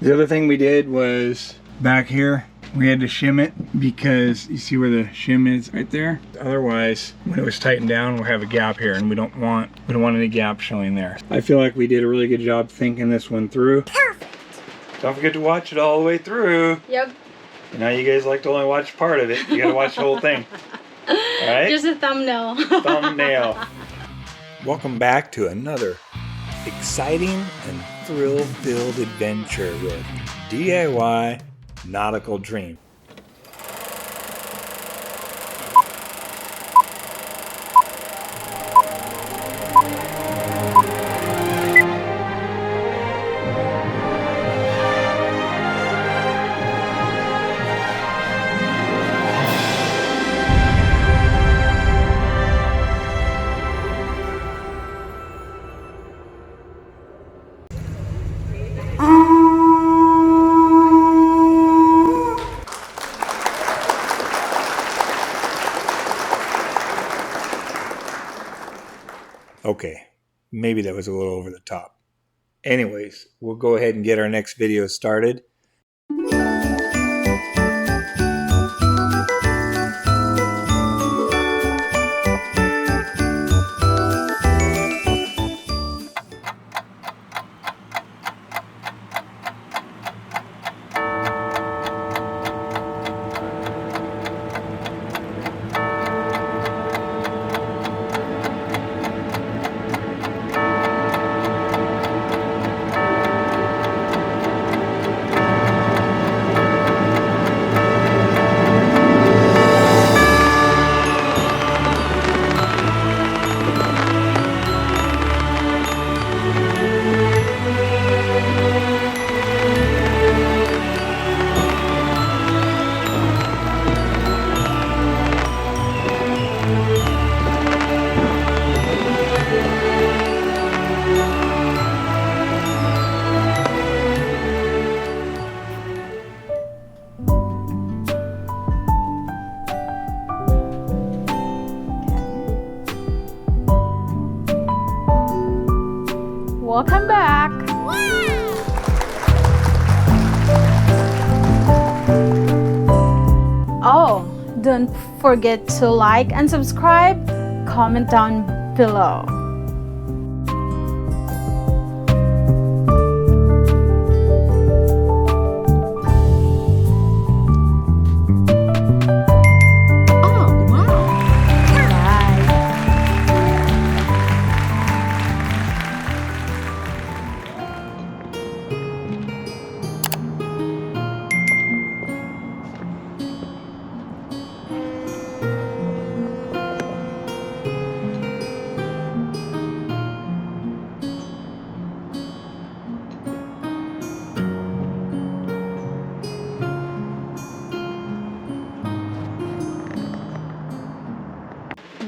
The other thing we did was back here, we had to shim it because you see where the shim is right there. Otherwise, when it was tightened down, we'll have a gap here, and we don't want any gap showing there. I feel like we did a really good job thinking this one through. Perfect. Don't forget to watch it all the way through. Yep. You know, you guys like to only watch part of it. You gotta watch the whole thing. All right? Just a thumbnail. Thumbnail. Welcome back to another exciting and thrill-filled adventure with DIY Nautical Dream. Okay, maybe that was a little over the top. Anyways, we'll go ahead and get our next video started. Welcome back. Oh, don't forget to like and subscribe. Comment down below. Oh, wow. Bye.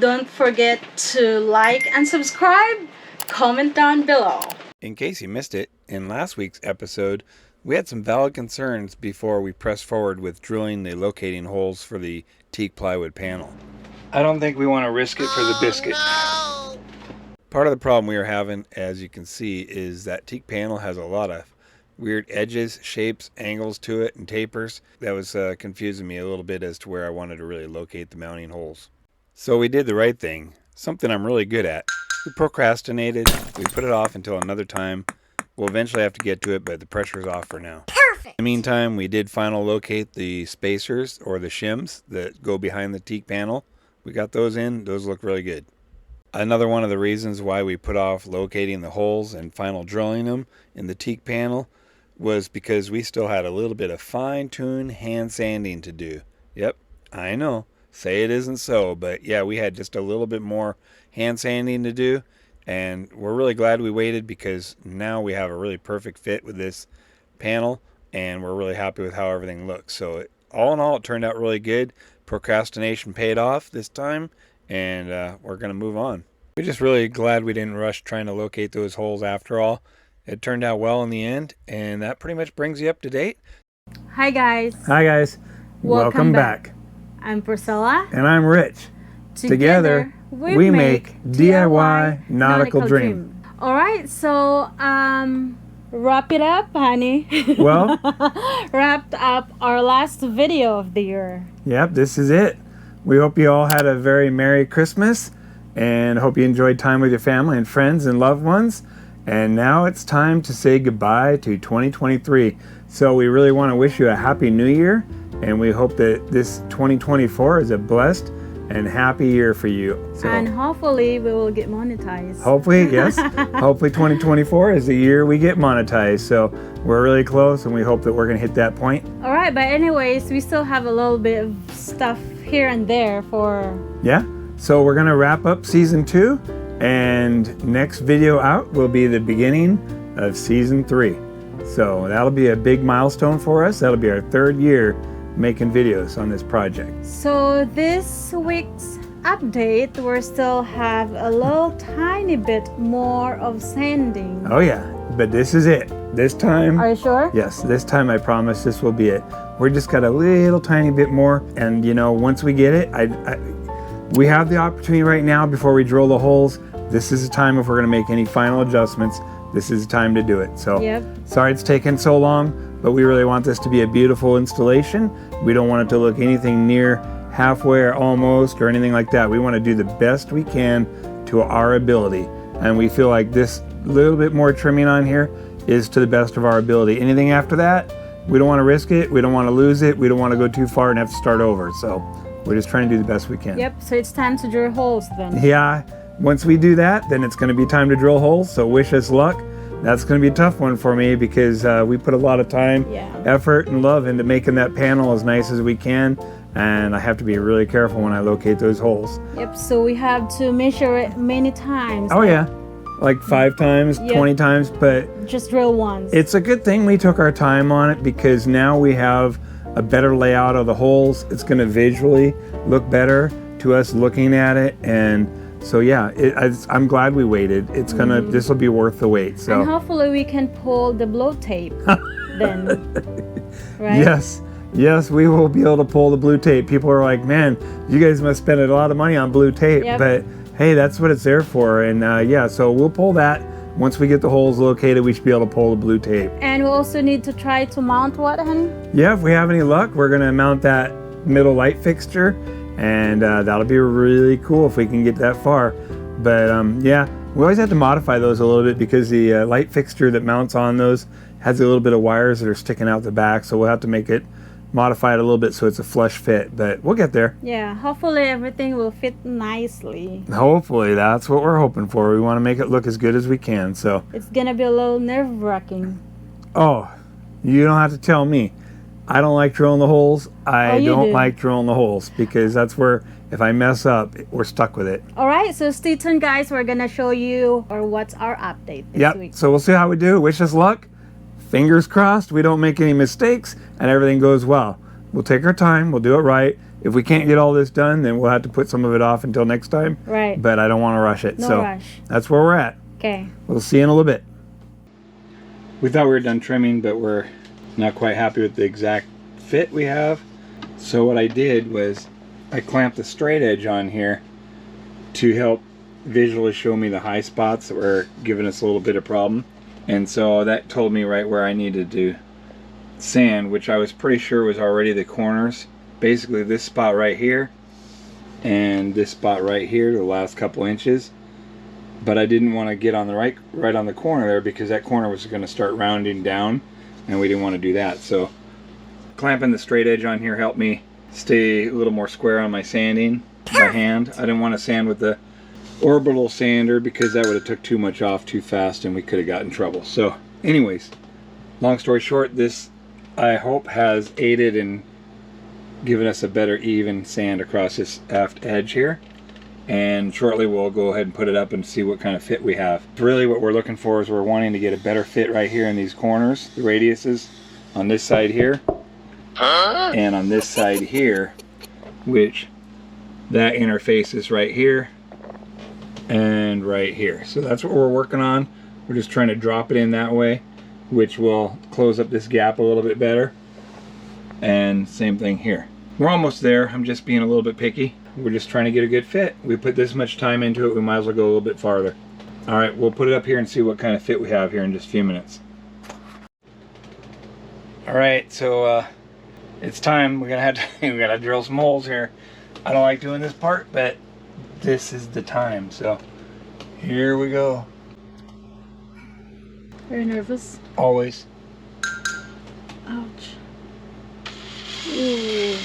Don't forget to like and subscribe. Comment down below. In case you missed it, in last week's episode, we had some valid concerns before we pressed forward with drilling the locating holes for the teak plywood panel. I don't think we want to risk it for the biscuit. No. Part of the problem we are having, as you can see, is that teak panel has a lot of weird edges, shapes, angles to it, and tapers. That was confusing me a little bit as to where I wanted to really locate the mounting holes. So we did the right thing, something I'm really good at. We procrastinated, we put it off until another time. We'll eventually have to get to it, but the pressure's off for now. Perfect. In the meantime, we did final locate the spacers, or the shims, that go behind the teak panel. We got those in, those look really good. Another one of the reasons why we put off locating the holes and final drilling them in the teak panel was because we still had a little bit of fine-tuned hand sanding to do. Yep, I know. Say it isn't so, but yeah, we had just a little bit more hand sanding to do, and we're really glad we waited because now we have a really perfect fit with this panel, and we're really happy with how everything looks. So all in all, it turned out really good. Procrastination paid off this time, and we're going to move on. We're just really glad we didn't rush trying to locate those holes after all. It turned out well in the end, and that pretty much brings you up to date. Hi guys. Hi guys. Welcome back. I'm Priscilla. And I'm Rich. Together we make DIY Nautical Dream. Alright, so wrap it up, honey. Well, Wrapped up our last video of the year. yep, this is it. We hope you all had a very Merry Christmas and hope you enjoyed time with your family and friends and loved ones. And now it's time to say goodbye to 2023. So we really want to wish you a Happy New Year, and we hope that this 2024 is a blessed and happy year for you. So And hopefully we will get monetized. hopefully, yes, hopefully 2024 is the year we get monetized. So we're really close, and we hope that we're going to hit that point. All right, but anyways, we still have a little bit of stuff here and there for... Yeah, so we're going to wrap up season 2, and next video out will be the beginning of season 3. So that'll be a big milestone for us. That'll be our 3rd year making videos on this project. So this week's update, we still have a little tiny bit more of sanding. Oh yeah, but this is it. This time, Are you sure? yes, this time I promise this will be it. We're just got a little tiny bit more, and you know, once we get it, we have the opportunity right now before we drill the holes. This is the time if we're going to make any final adjustments. This is the time to do it. So Yep. sorry it's taken so long, but we really want this to be a beautiful installation. We don't want it to look anything near halfway or almost or anything like that. We want to do the best we can to our ability, and we feel like this little bit more trimming on here is to the best of our ability. Anything after that, we don't want to risk it, we don't want to lose it, we don't want to go too far and have to start over. So we're just trying to do the best we can. Yep, so it's time to drill holes then. Yeah, once we do that, then it's going to be time to drill holes. So wish us luck. That's going to be a tough one for me because we put a lot of time, Yeah. effort, and love into making that panel as nice as we can. And I have to be really careful when I locate those holes. Yep, so we have to measure it many times. Oh yeah, like 5 times, Yep. 20 times, but Just drill once. it's a good thing we took our time on it because now we have a better layout of the holes. It's going to visually look better to us looking at it, and so yeah, I'm glad we waited. It's gonna, this will be worth the wait. So And hopefully we can pull the blow tape then. Right? yes, we will be able to pull the blue tape. People are like, man, you guys must spend a lot of money on blue tape, Yep. but hey, that's what it's there for. And yeah, so we'll pull that. Once we get the holes located, we should be able to pull the blue tape. And we also need to try to mount what, honey? Yeah, if we have any luck, we're gonna mount that middle light fixture, and that'll be really cool if we can get that far. But yeah, we always have to modify those a little bit because the light fixture that mounts on those has a little bit of wires that are sticking out the back, so we'll have to make it, modify it a little bit so it's a flush fit, but we'll get there. Yeah, hopefully everything will fit nicely. Hopefully, that's what we're hoping for. We want to make it look as good as we can, so. It's gonna be a little nerve-wracking. Oh, you don't have to tell me. I don't like drilling the holes. I you don't do. like drilling the holes because that's where if I mess up, we're stuck with it. All right, so stay tuned, guys. We're gonna show you or what's our update this Yep. week. So we'll see how we do. Wish us luck. Fingers crossed we don't make any mistakes and everything goes well. We'll take our time. We'll do it right. If we can't get all this done, then we'll have to put some of it off until next time. Right. But I don't want to rush it. No so rush. that's where we're at. Okay. We'll see you in a little bit. We thought we were done trimming, but we're not quite happy with the exact fit we have. So what I did was I clamped the straight edge on here to help visually show me the high spots that were giving us a little bit of problem. And so that told me right where I needed to sand, which I was pretty sure was already the corners. Basically this spot right here and this spot right here, the last couple inches. But I didn't want to get on the right on the corner there because that corner was going to start rounding down and we didn't want to do that. So clamping the straight edge on here helped me stay a little more square on my sanding by hand. I didn't want to sand with the orbital sander because that would have took too much off too fast and we could have got in trouble. So anyways, long story short, this I hope has aided in giving us a better even sand across this aft edge here. And shortly we'll go ahead and put it up and see what kind of fit we have. Really what we're looking for is we're wanting to get a better fit right here in these corners, the radiuses on this side here and on this side here, which that interface is right here and right here. So that's what we're working on. We're just trying to drop it in that way, which will close up this gap a little bit better. And same thing here. We're almost there. I'm just being a little bit picky. We're just trying to get a good fit. We put this much time into it, we might as well go a little bit farther. All right, we'll put it up here and see what kind of fit we have here in just a few minutes. All right, so it's time. We're gonna have to we gotta drill some holes here. I don't like doing this part, but this is the time. So here we go. Very nervous. Always. Ouch. Ooh.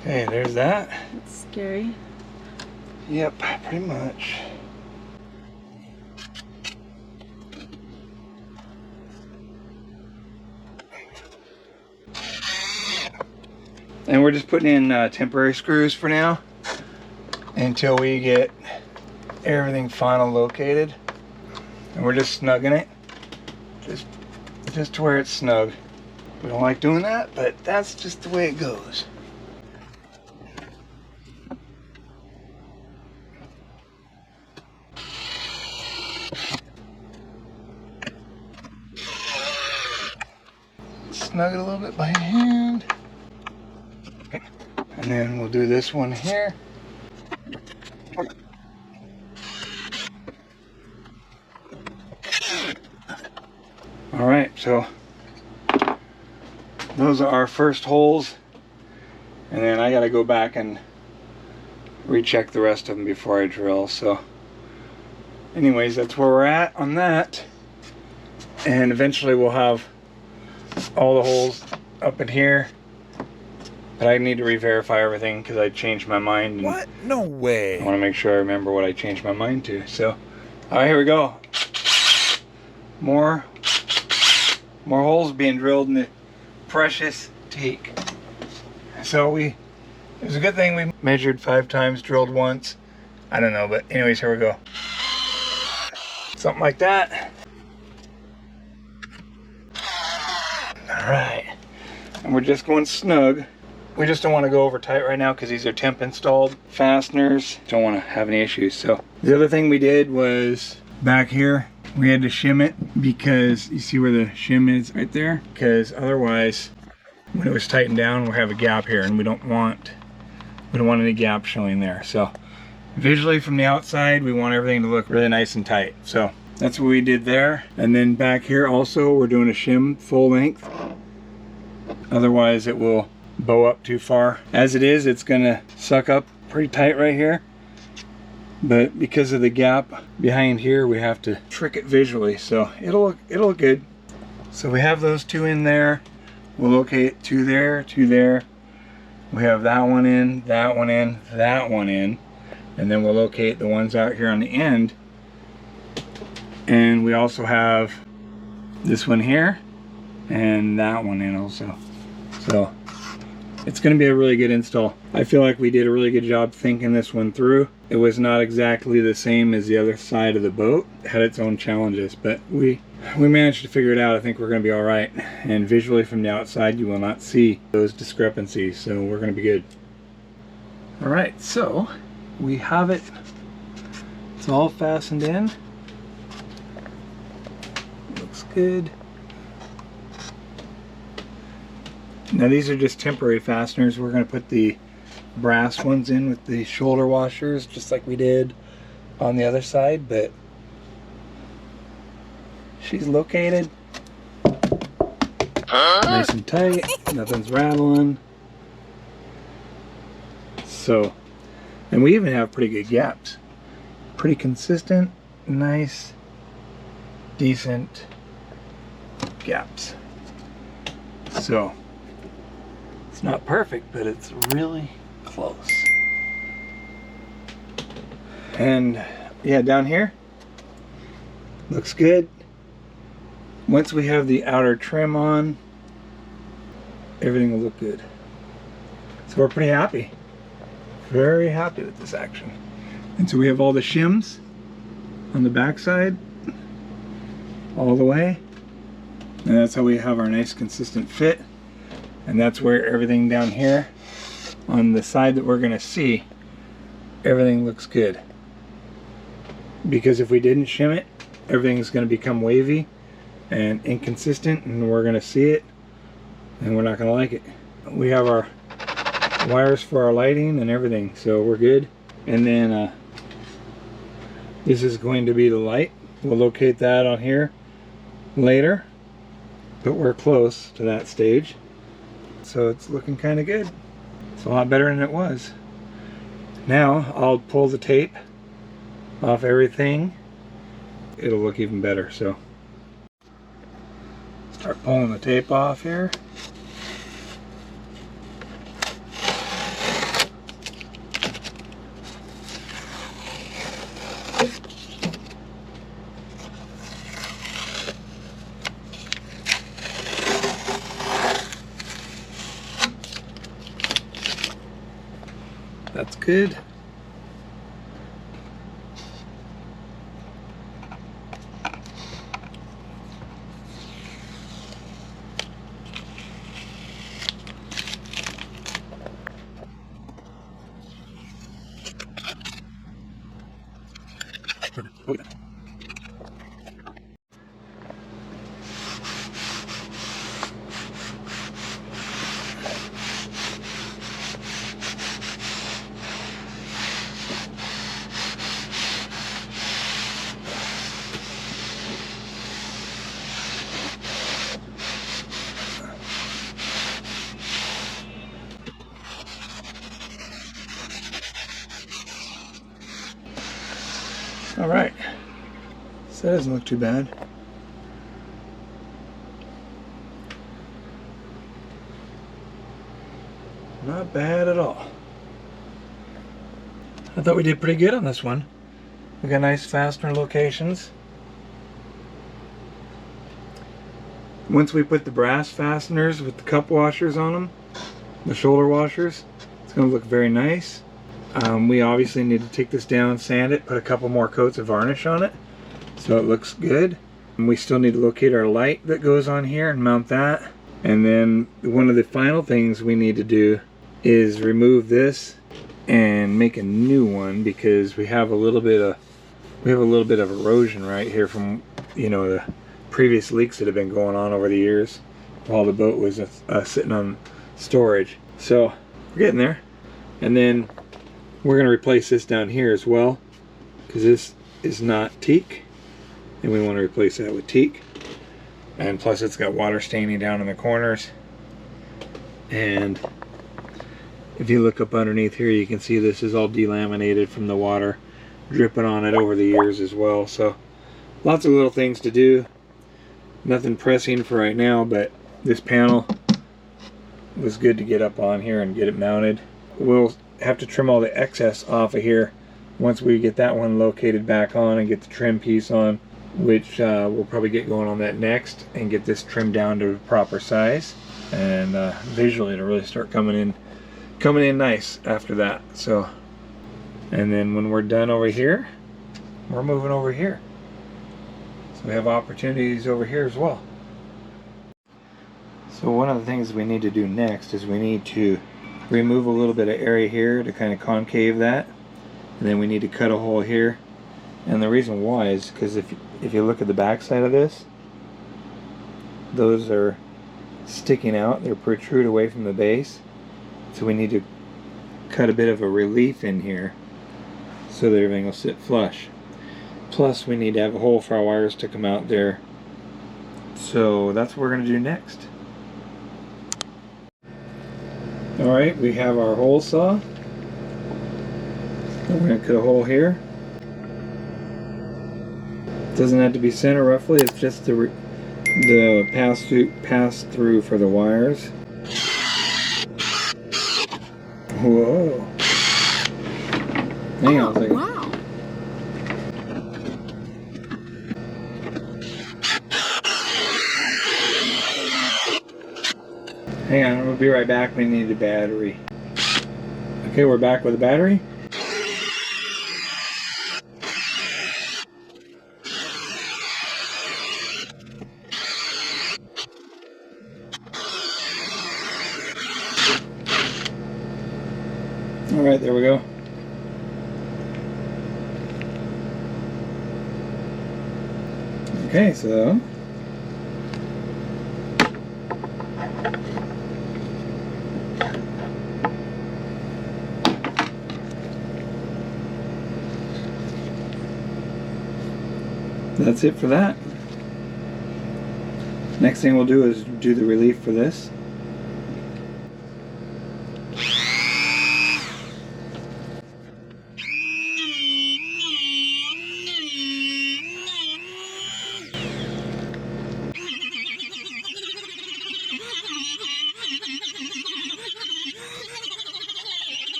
Okay, there's that. That's scary. Yep, pretty much. And we're just putting in temporary screws for now until we get everything final located. And we're just snugging it just to where it's snug. We don't like doing that, but that's just the way it goes. Snug it a little bit by hand. And then we'll do this one here. All right, so those are our first holes. And then I gotta go back and recheck the rest of them before I drill. So anyways, that's where we're at on that. And eventually we'll have all the holes up in here. But I need to re-verify everything because I changed my mind. And what? No way. I want to make sure I remember what I changed my mind to. So, all right, here we go. More holes being drilled in the precious teak. So it was a good thing we measured 5 times, drilled once. I don't know, but anyways, here we go. Something like that. All right, and we're just going snug. We just don't want to go over tight right now because these are temp installed fasteners. Don't want to have any issues. So the other thing we did was back here, we had to shim it because you see where the shim is right there? Because otherwise, when it was tightened down, we'll have a gap here and we don't want any gap showing there. So visually from the outside, we want everything to look really nice and tight. So that's what we did there. And then back here also, we're doing a shim full length. Otherwise it will bow up too far. As it is, it's gonna suck up pretty tight right here. But because of the gap behind here, we have to trick it visually. So it'll look good. So we have those 2 in there. We'll locate 2 there, 2 there. We have that one in, that one in, that one in. And then we'll locate the ones out here on the end. And we also have this one here and that one in also. So it's going to be a really good install. I feel like we did a really good job thinking this one through. It was not exactly the same as the other side of the boat. It had its own challenges, but we managed to figure it out. I think we're going to be all right. And visually from the outside, you will not see those discrepancies, so we're going to be good. All right, so we have it. It's all fastened in. Looks good. Now these are just temporary fasteners. We're going to put the brass ones in with the shoulder washers just like we did on the other side, but she's located nice and tight, nothing's rattling. So, and we even have pretty good gaps. Pretty consistent, nice, decent gaps. So it's not perfect, but it's really close. And yeah, down here looks good. Once we have the outer trim on, everything will look good. So we're pretty happy. Very happy with this action. And so we have all the shims on the back side all the way. And that's how we have our nice consistent fit. And that's where everything down here on the side that we're going to see, everything looks good. Because if we didn't shim it, everything's going to become wavy and inconsistent, and we're going to see it and we're not going to like it. We have our wires for our lighting and everything, so we're good. And then this is going to be the light We'll locate that on here later, but we're close to that stage. So it's looking kind of good. It's a lot better than it was. Now I'll pull the tape off everything. It'll look even better. So start pulling the tape off here. That's good. All right, so that doesn't look too bad. Not bad at all. I thought we did pretty good on this one. We got nice fastener locations. Once we put the brass fasteners with the cup washers on them, the shoulder washers, it's going to look very nice. We obviously need to take this down, sand it, put a couple more coats of varnish on it so it looks good. And we still need to locate our light that goes on here and mount that. And then one of the final things we need to do is remove this and make a new one, because we have a little bit of erosion right here from, you know, the previous leaks that have been going on over the years while the boat was sitting on storage. So we're getting there. And then we're going to replace this down here as well, because this is not teak and we want to replace that with teak. And plus it's got water staining down in the corners. And if you look up underneath here, you can see this is all delaminated from the water dripping on it over the years as well. So lots of little things to do. Nothing pressing for right now, but this panel was good to get up on here and get it mounted. We'll have to trim all the excess off of here once we get that one located back on and get the trim piece on, which we'll probably get going on that next and get this trimmed down to the proper size. And visually it'll really start coming in nice after that. So, and then when we're done over here, we're moving over here. So we have opportunities over here as well. So one of the things we need to do next is we need to remove a little bit of area here to kind of concave that, and then we need to cut a hole here. And the reason why is because if you look at the back side of this, those are sticking out, they're protrude away from the base, so we need to cut a bit of a relief in here so that everything will sit flush. Plus we need to have a hole for our wires to come out there. So that's what we're going to do next. Alright, we have our hole saw. We're going to cut a hole here. It doesn't have to be center roughly, it's just the pass through for the wires. Whoa. Hang on a second. Wow. Hang on, we'll be right back. We need a battery. Okay, we're back with a battery. All right, there we go. Okay, so that's that's it for that. Next thing we'll do is do the relief for this.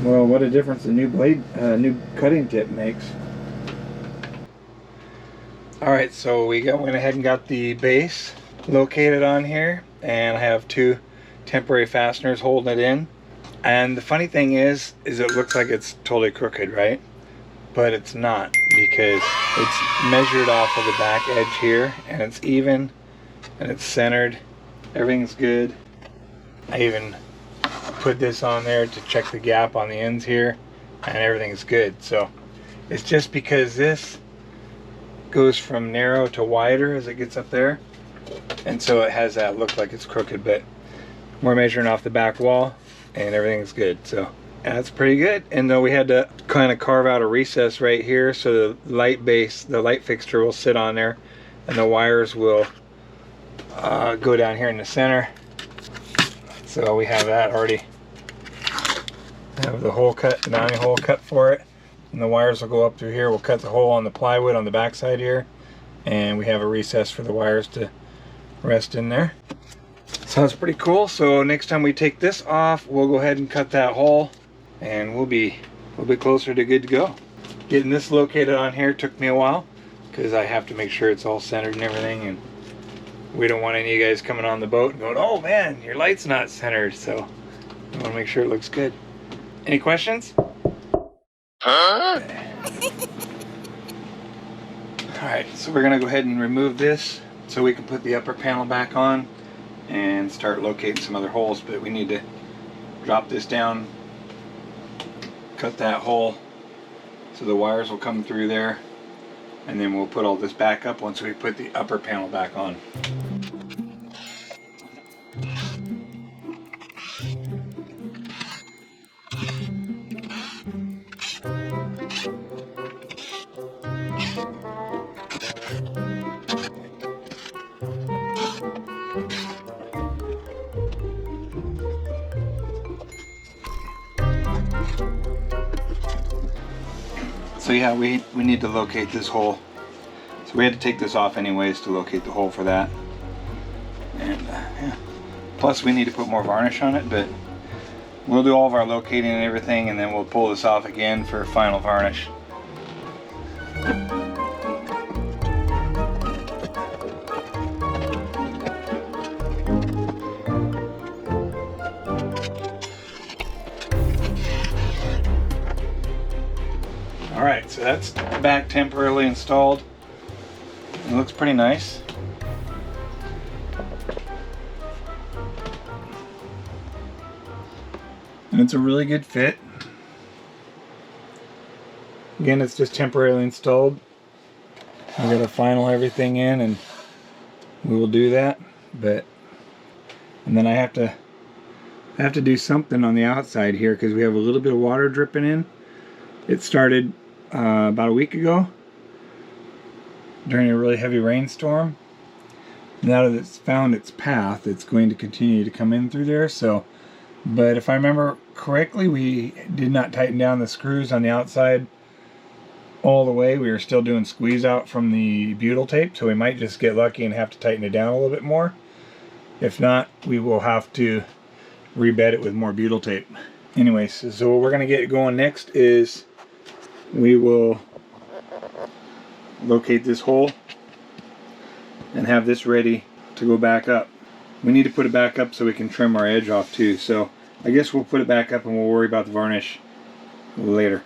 Well, what a difference a new new cutting tip makes. Alright, so we went ahead and got the base located on here, and I have two temporary fasteners holding it in. And the funny thing is it looks like it's totally crooked, right? But it's not, because it's measured off of the back edge here, and it's even, and it's centered. Everything's good. I even put this on there to check the gap on the ends here, and everything's good. So it's just because this goes from narrow to wider as it gets up there, and so it has that look like it's crooked, but we're measuring off the back wall and everything's good. So that's pretty good. And though we had to kind of carve out a recess right here so the light base, the light fixture will sit on there, and the wires will go down here in the center. So we have that already. Have the hole cut, the mounting hole cut for it, and the wires will go up through here. We'll cut the hole on the plywood on the back side here, and we have a recess for the wires to rest in there. Sounds pretty cool. So next time we take this off, we'll go ahead and cut that hole, and we'll be closer to good to go. Getting this located on here took me a while, because I have to make sure it's all centered and everything, and we don't want any of you guys coming on the boat and going, "Oh man, your light's not centered." So I want to make sure it looks good. Any questions? Huh? Alright, so we're going to go ahead and remove this so we can put the upper panel back on and start locating some other holes, but we need to drop this down, cut that hole so the wires will come through there, and then we'll put all this back up once we put the upper panel back on. So yeah, we need to locate this hole. So we had to take this off anyways to locate the hole for that. And yeah. Plus we need to put more varnish on it, but we'll do all of our locating and everything, and then we'll pull this off again for final varnish. Alright, so that's back temporarily installed. It looks pretty nice. And it's a really good fit. Again, it's just temporarily installed. We gotta final everything in, and we will do that. And then I have to do something on the outside here because we have a little bit of water dripping in. It started about a week ago during a really heavy rainstorm. Now that it's found its path, it's going to continue to come in through there. So, but if I remember correctly, we did not tighten down the screws on the outside all the way. We were still doing squeeze out from the butyl tape, so we might just get lucky and have to tighten it down a little bit more. If not, we will have to rebed it with more butyl tape. Anyways, so what we're going to get going next is we will locate this hole and have this ready to go back up. We need to put it back up so we can trim our edge off too. So I guess we'll put it back up and we'll worry about the varnish later.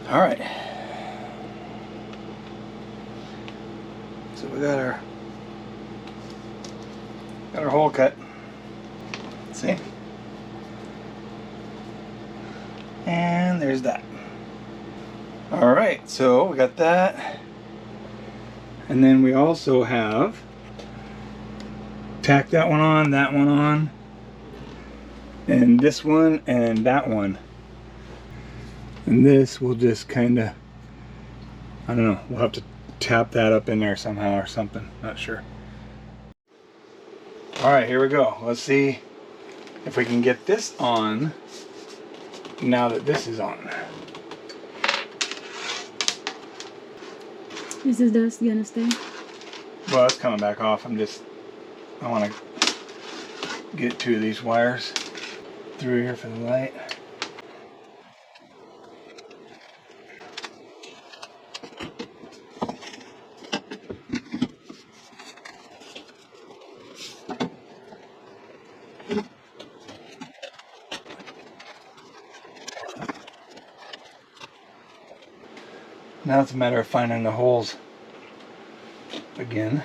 All right. So we got our hole cut. See? And there's that. All right, so we got that. And then we also have tacked that one on, and this one, and that one. And this will just kind of, I don't know, we'll have to tap that up in there somehow or something, not sure. All right, here we go. Let's see if we can get this on now that this is on. Is this dust gonna stay? Well, it's coming back off. I want to get two of these wires through here for the light. Now it's a matter of finding the holes again.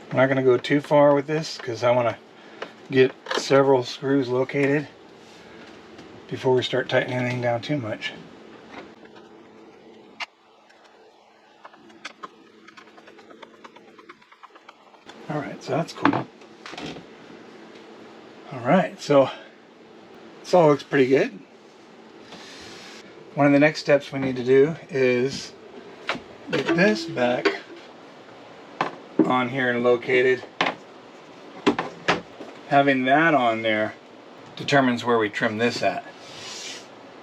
I'm not going to go too far with this because I want to get several screws located before we start tightening anything down too much. Alright, so that's cool. Alright, so this all looks pretty good. One of the next steps we need to do is get this back on here and located. Having that on there determines where we trim this at.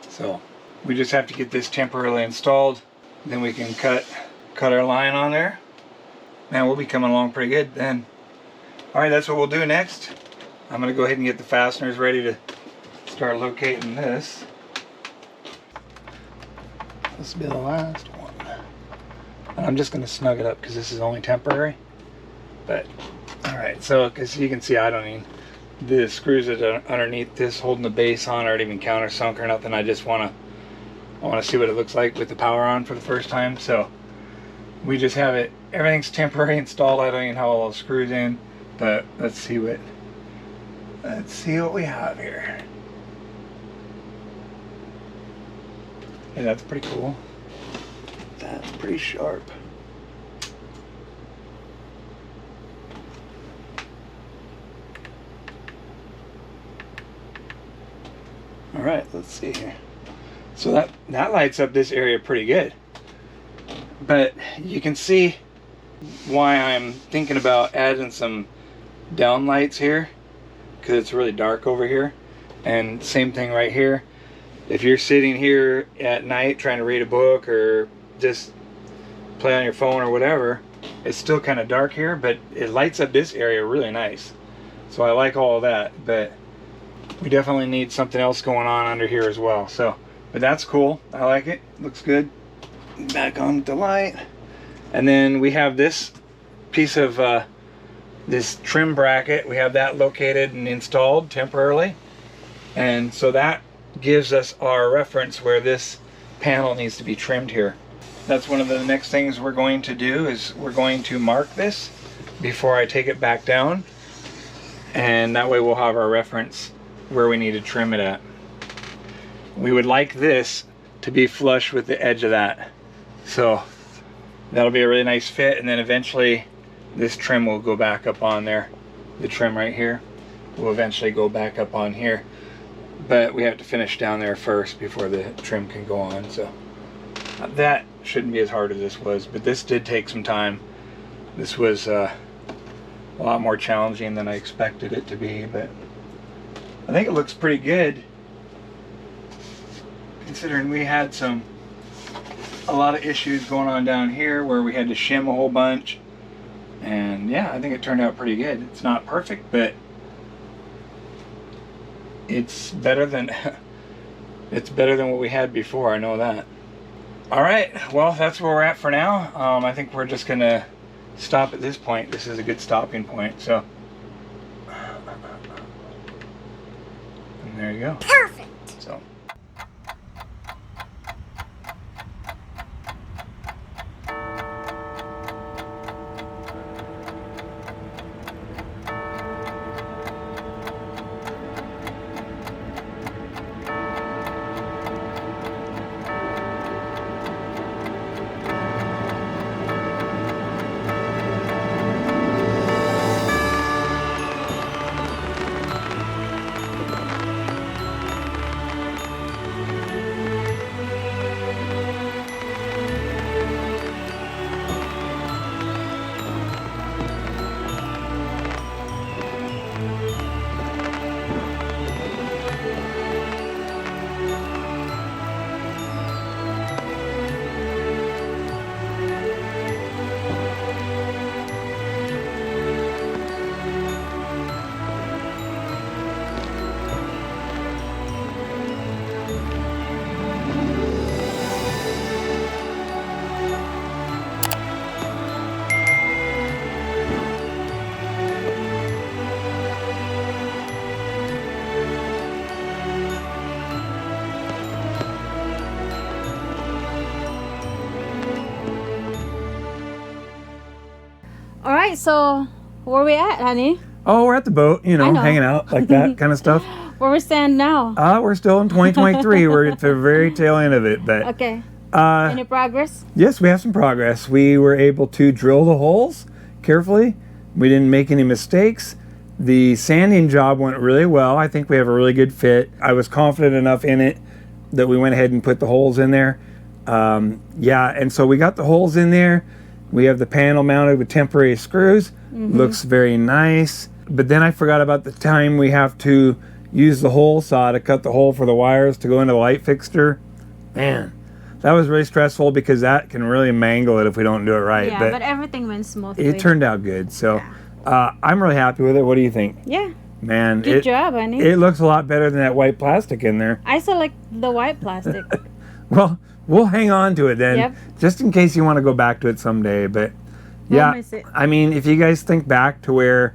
So we just have to get this temporarily installed, then we can cut our line on there. Man, we'll be coming along pretty good then. Alright, that's what we'll do next. I'm going to go ahead and get the fasteners ready to start locating this. This will be the last one. And I'm just going to snug it up because this is only temporary. But, alright, so as you can see, I don't even, the screws that are underneath this holding the base on aren't even countersunk or nothing. I just want to see what it looks like with the power on for the first time. So we just have it, everything's temporary installed. I don't even have all the screws in, but let's see what we have here. Yeah, that's pretty cool. That's pretty sharp. All right, let's see here. So that lights up this area pretty good. But you can see why I'm thinking about adding some down lights here, because it's really dark over here. And same thing right here. If you're sitting here at night trying to read a book or just play on your phone or whatever, it's still kind of dark here, but it lights up this area really nice. So I like all of that, but we definitely need something else going on under here as well. So, but that's cool. I like it. Looks good. Back on the light. And then we have this piece of this trim bracket. We have that located and installed temporarily. And so that gives us our reference where this panel needs to be trimmed here. That's one of the next things we're going to do, is we're going to mark this before I take it back down. And that way we'll have our reference where we need to trim it at. We would like this to be flush with the edge of that. So that'll be a really nice fit, and then eventually this trim will go back up on there. The trim right here will eventually go back up on here. But we have to finish down there first before the trim can go on. So that shouldn't be as hard as this was, but this did take some time. This was a lot more challenging than I expected it to be, but I think it looks pretty good considering we had a lot of issues going on down here where we had to shim a whole bunch. And yeah, I think it turned out pretty good. It's not perfect, but it's better than it's better than what we had before. I know that. All right, well, that's where we're at for now. I think we're just gonna stop at this point. This is a good stopping point. So, and there you go. Perfect. So. All right, so where we at, honey? Oh, we're at the boat, you know, I know. hanging out like that kind of stuff. Where we stand now? We're still in 2023. We're at the very tail end of it, but Okay. Any progress? yes, we have some progress. We were able to drill the holes carefully. We didn't make any mistakes. The sanding job went really well. I think we have a really good fit. I was confident enough in it that we went ahead and put the holes in there. Yeah, and so we got the holes in there. We have the panel mounted with temporary screws. Looks very nice. But then I forgot about the time we have to use the hole saw to cut the hole for the wires to go into the light fixture. Man, that was really stressful because that can really mangle it if we don't do it right. Yeah, but everything went smoothly. it turned out good. So I'm really happy with it. What do you think? Yeah. Man, Good job, honey. It looks a lot better than that white plastic in there. I select the white plastic. Well, we'll hang on to it then, Yep. just in case you want to go back to it someday. But yeah, miss it. I mean, if you guys think back to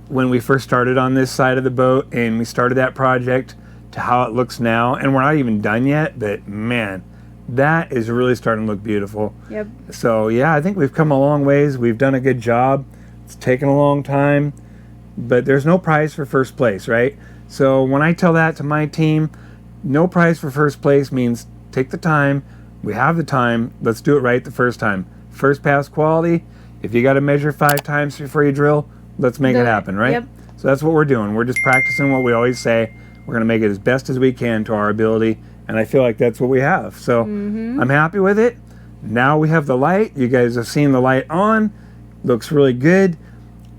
when we first started on this side of the boat and we started that project to how it looks now, and we're not even done yet, but man, that is really starting to look beautiful. Yep. So yeah, I think we've come a long ways. We've done a good job. It's taken a long time, but there's no prize for first place, right? So when I tell that to my team, no prize for first place means take the time. We have the time. Let's do it right the first time. First pass quality. If you got to measure 5 times before you drill, let's make Do it it. happen, right? Yep. So that's what we're doing. We're just practicing what we always say. We're going to make it as best as we can to our ability, and I feel like that's what we have. So I'm happy with it. Now we have the light. You guys have seen the light on. Looks really good.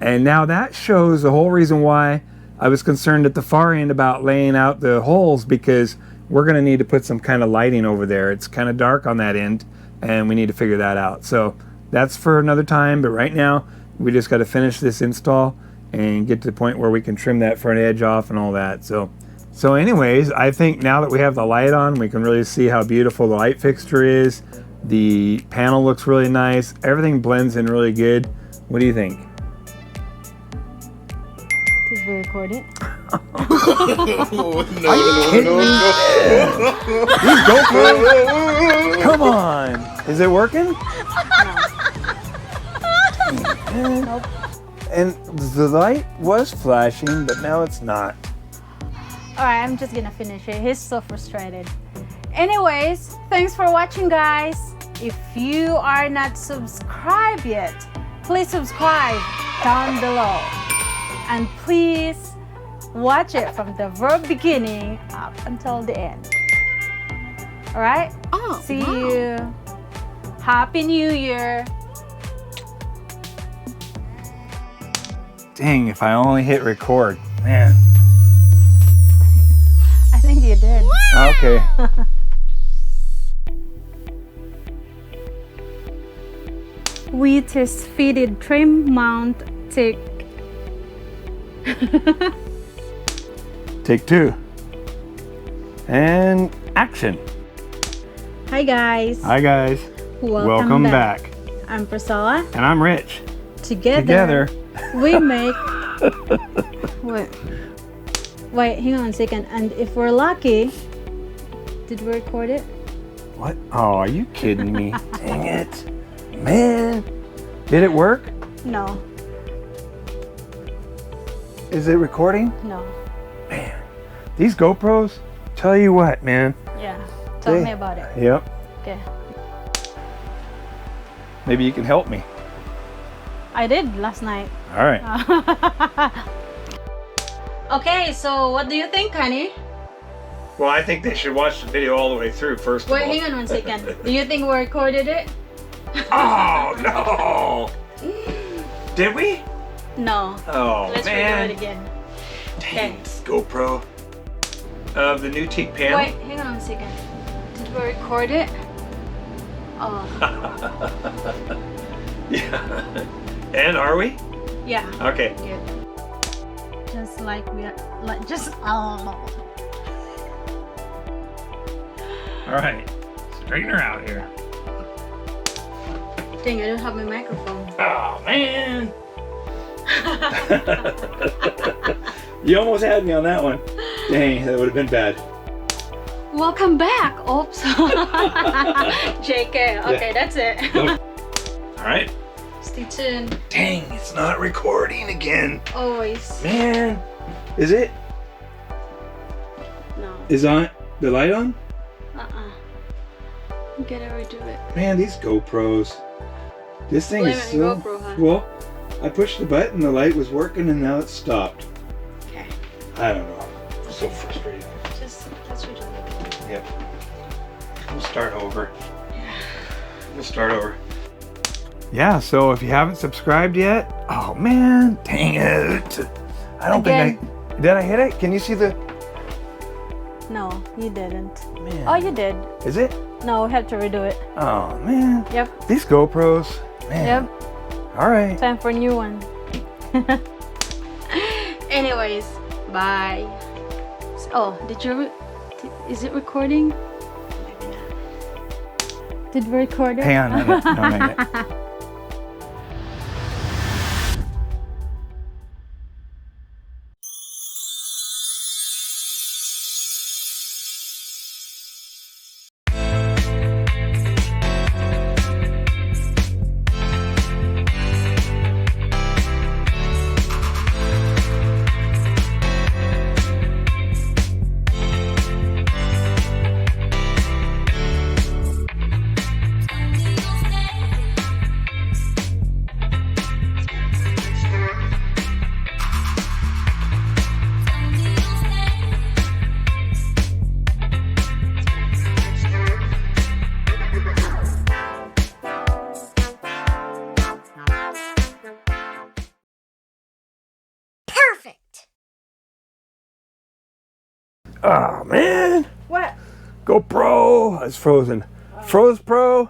And now that shows the whole reason why I was concerned at the far end about laying out the holes, because we're going to need to put some kind of lighting over there. It's kind of dark on that end, and we need to figure that out. So that's for another time, but right now we just got to finish this install and get to the point where we can trim that front edge off and all that. So anyways, I think now that we have the light on, we can really see how beautiful the light fixture is. The panel looks really nice. Everything blends in really good. What do you think? Did we record it? These GoPros? Come on. Is it working? Nope. And the light was flashing, but now it's not. Alright, I'm just gonna finish it. He's so frustrated. Anyways, thanks for watching, guys. If you are not subscribed yet, please subscribe down below. And please watch it from the very beginning up until the end. Alright? Oh, See wow. you. Happy New Year. Dang, if I only hit record. Man. I think you did. Okay. We test fitted trim mount tick. Take 2. And action. Hi guys. Hi guys. Welcome back. I'm Priscilla. And I'm Rich. Together we make wait, hang on a second. And if we're lucky, did we record it? What? Oh, are you kidding me? Dang it. Man. Did it work? No. Is it recording? No. Man. These GoPros, tell you what, man. Yeah. Tell me about it. Yep. Okay. Maybe you can help me. I did last night. All right. Okay, so what do you think, honey? Well, I think they should watch the video all the way through first of all. Wait, hang on one second. Do you think we recorded it? Oh, no. Did we? No. Oh, Let's man. redo it again. Dang, this GoPro. Of the new teak panel. Wait, hang on a second. Did we record it? Oh. Yeah. And are we? Yeah. Okay. Good. Just like we are, like just oh. All right. Straighten her out here. Dang, I don't have my microphone. Oh, man. You almost had me on that one. Dang, that would have been bad. Welcome back. Oops. JK. Okay, that's it. All right. Stay tuned. Dang, it's not recording again. Always. Man. Is it? No. Is on the light on? You gotta redo it. Man, these GoPros. This thing Blame is it so... on GoPro, huh? Well, I pushed the button, the light was working, and now it stopped. Okay. I don't know. It's so frustrating. Just let's redo it. Yep. We'll start over. Yeah. We'll start over. Yeah, so if you haven't subscribed yet, oh man, dang it. I don't think I... Did I hit it? Can you see the... No, you didn't. Man. Oh, you did. Is it? No, we have to redo it. Oh man. Yep. These GoPros, man. Yep. All right. Time for a new one. Anyways, bye. Oh, is it recording? Maybe not. Did we record it? Hang on. No, hang on. Oh man. What? GoPro. It's frozen. Froze Pro.